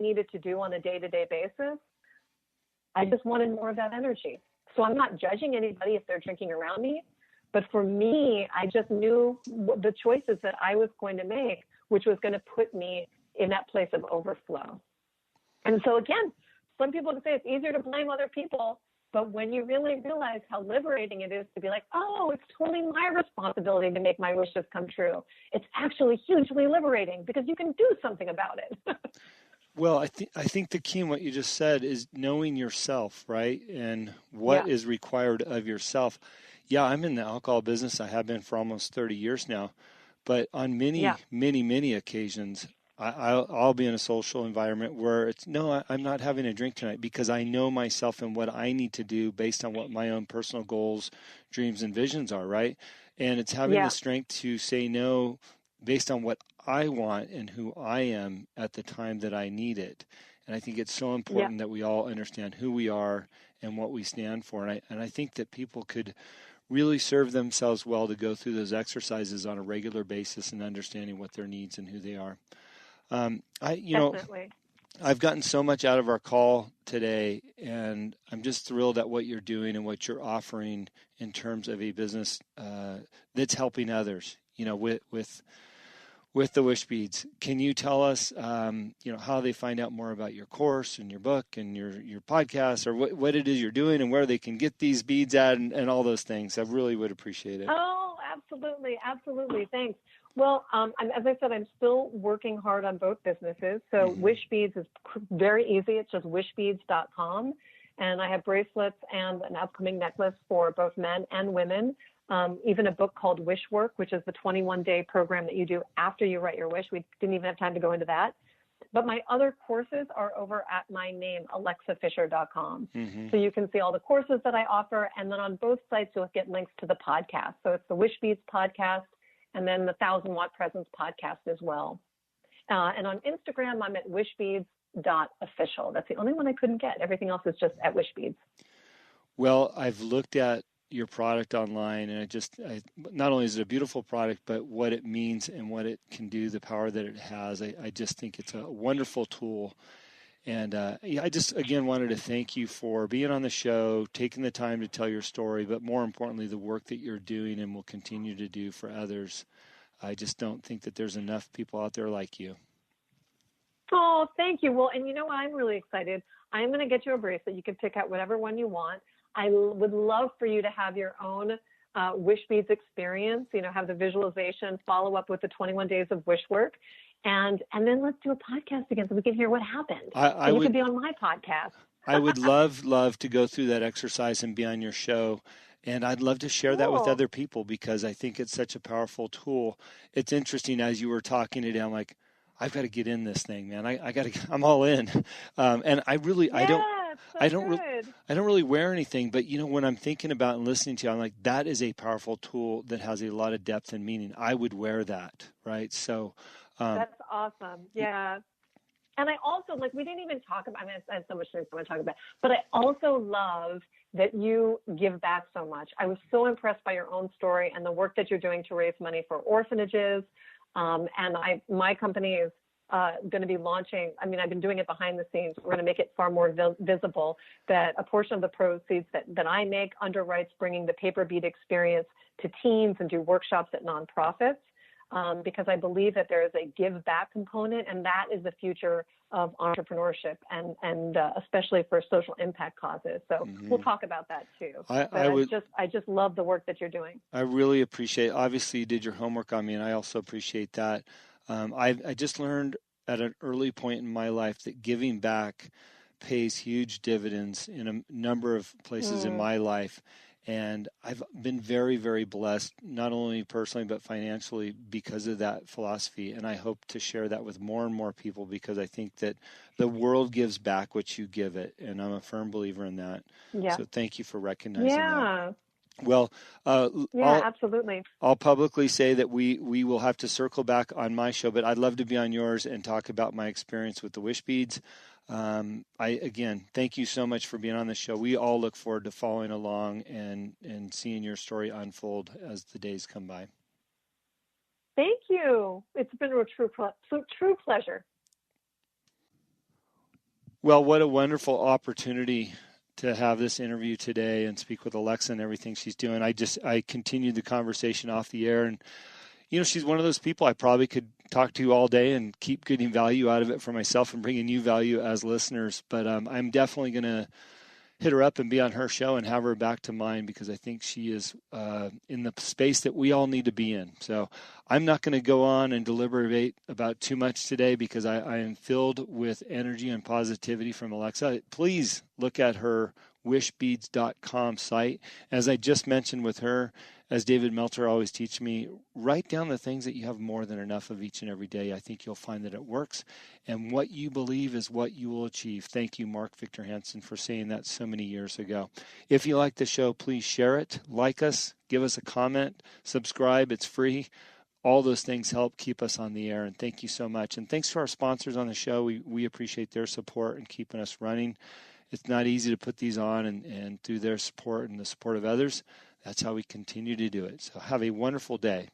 needed to do on a day-to-day basis, I just wanted more of that energy. So I'm not judging anybody if they're drinking around me, but for me, I just knew the choices that I was going to make, which was going to put me in that place of overflow. And so again, some people can say it's easier to blame other people, but when you really realize how liberating it is to be like, oh, it's totally my responsibility to make my wishes come true, it's actually hugely liberating because you can do something about it. Well, I think the key in what you just said is knowing yourself, right? And what is required of yourself. Yeah, I'm in the alcohol business. I have been for almost 30 years now. But on many occasions, I'll be in a social environment where it's, no, I'm not having a drink tonight because I know myself and what I need to do based on what my own personal goals, dreams, and visions are, right? And it's having the strength to say no based on what I want and who I am at the time that I need it. And I think it's so important that we all understand who we are and what we stand for. And I think that people could really serve themselves well to go through those exercises on a regular basis and understanding what their needs and who they are. Definitely. I've gotten so much out of our call today, and I'm just thrilled at what you're doing and what you're offering in terms of a business that's helping others, with the wishBEADS. Can you tell us, how they find out more about your course and your book and your podcast, or what it is you're doing and where they can get these beads at and all those things? I really would appreciate it. Oh, absolutely. Absolutely. Thanks. Well, as I said, I'm still working hard on both businesses. So wishBEADS is very easy. It's just wishBEADS.com. And I have bracelets and an upcoming necklace for both men and women. Even a book called Wish Work, which is the 21-day program that you do after you write your wish. We didn't even have time to go into that. But my other courses are over at my name, alexafischer.com. So you can see all the courses that I offer. And then on both sites, you'll get links to the podcast. So it's the wishBEADS podcast and then the 1000-Watt Presence podcast as well. And on Instagram, I'm at wishBEADS.official. That's the only one I couldn't get. Everything else is just at wishBEADS. Well, I've looked at your product online, and I not only is it a beautiful product, but what it means and what it can do, the power that it has. I just think it's a wonderful tool. And I just, again, wanted to thank you for being on the show, taking the time to tell your story, but more importantly, the work that you're doing and will continue to do for others. I just don't think that there's enough people out there like you. Oh, thank you. Well, and you know what? I'm really excited. I'm going to get you a bracelet. You can pick out whatever one you want. I would love for you to have your own wishBEADS experience, have the visualization, follow up with the 21 days of wish work. And then let's do a podcast again so we can hear what happened. You can be on my podcast. I would love to go through that exercise and be on your show. And I'd love to share that with other people because I think it's such a powerful tool. It's interesting, as you were talking today, I'm like, I've got to get in this thing, man. I'm all in. And I don't really wear anything, but when I'm thinking about and listening to you, I'm like, that is a powerful tool that has a lot of depth and meaning. I would wear that, right? So that's awesome. Yeah. And I also, we didn't even talk about, I have so much things I want to talk about, but I also love that you give back so much. I was so impressed by your own story and the work that you're doing to raise money for orphanages. And my company is going to be launching, I've been doing it behind the scenes. We're going to make it far more visible that a portion of the proceeds that I make underwrites bringing the paper bead experience to teens and do workshops at nonprofits. Because I believe that there is a give back component, and that is the future of entrepreneurship and especially for social impact causes. So we'll talk about that too. I just love the work that you're doing. I really appreciate it. Obviously you did your homework on me, and I also appreciate that. I just learned at an early point in my life that giving back pays huge dividends in a number of places in my life. And I've been very, very blessed, not only personally, but financially because of that philosophy. And I hope to share that with more and more people because I think that the world gives back what you give it. And I'm a firm believer in that. Yeah. So thank you for recognizing that. Well, absolutely. I'll publicly say that we will have to circle back on my show, but I'd love to be on yours and talk about my experience with the wishBEADS. Again, thank you so much for being on the show. We all look forward to following along and seeing your story unfold as the days come by. Thank you. It's been a true pleasure. Well, what a wonderful opportunity to have this interview today and speak with Alexa and everything she's doing. I continued the conversation off the air, and she's one of those people I probably could talk to all day and keep getting value out of it for myself and bringing you value as listeners. But I'm definitely going to hit her up and be on her show and have her back to mine, because I think she is in the space that we all need to be in. So I'm not going to go on and deliberate about too much today, because I am filled with energy and positivity from Alexa. Please look at her wishBEADS.com site. As I just mentioned with her, as David Meltzer always teaches me, write down the things that you have more than enough of each and every day. I think you'll find that it works, and what you believe is what you will achieve. Thank you, Mark Victor Hansen, for saying that so many years ago. If you like the show, please share it, like us, give us a comment, subscribe. It's free. All those things help keep us on the air, and thank you so much. And thanks to our sponsors on the show. We appreciate their support and keeping us running. It's not easy to put these on, and through their support and the support of others, that's how we continue to do it. So have a wonderful day.